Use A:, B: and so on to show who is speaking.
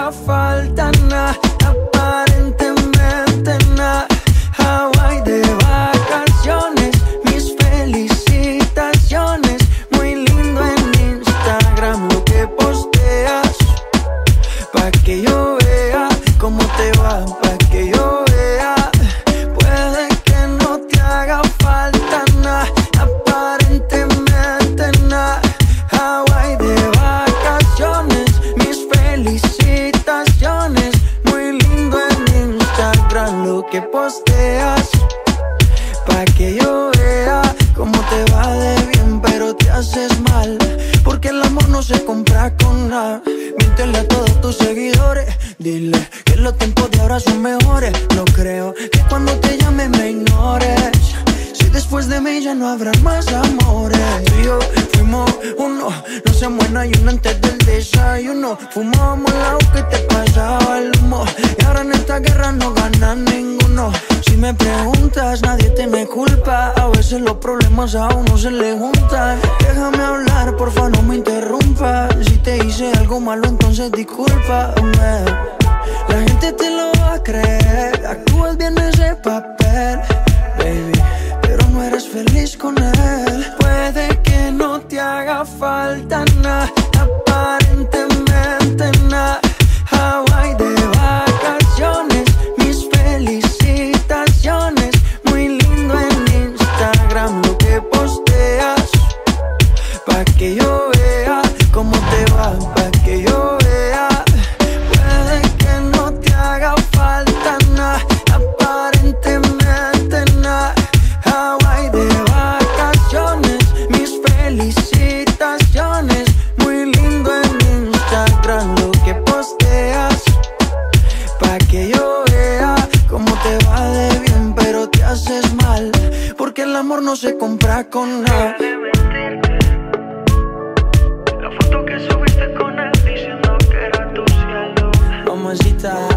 A: haga falta nada, aparentemente nada. Hawaii de vacaciones, mis felicitaciones. Muy lindo en Instagram lo que posteas, pa' que yo vea cómo te va, pa' que yo vea. Puede que no te haga falta nada, aparentemente nada. Hawaii de vacaciones, mis felicitaciones. Muy lindo en Instagram lo que posteas, pa' que yo vea cómo te va de bien, pero te haces mal, porque el amor no se compra con nada. Míntele a todos tus seguidores, dile que los tiempos de ahora son mejores. No creo que cuando te llame me ignores, si después de mí ya no habrá más amores. Tú y yo fuimos uno, no se muera y uno antes del desayuno. Fumábamos el agua que te pasaba el humo, y ahora en esta guerra no gana ninguno. Si me preguntas, nadie tiene culpa, a veces los problemas a uno se le juntan. Déjame hablar, porfa, no me interrumpas. Si te hice algo malo, entonces discúlpame. La gente te lo va a creer, actúas bien ese papel, baby, pero no eres feliz con él. Puede que no te haga falta nada, aparentemente nada. Hawaii de vacaciones, mis felicitaciones. Muy lindo en Instagram lo que posteas, pa' que yo vea cómo te va, pa' que yo vea. Puede que no te haga falta nada, aparentemente nada. Hawaii de vacaciones, mis felicitaciones. Muy lindo en Instagram lo que posteas, pa' que yo vea cómo te va de bien, pero te haces mal, porque el amor no se compra con nada. La foto que subiste con él diciendo que era tu cielo, mamacita.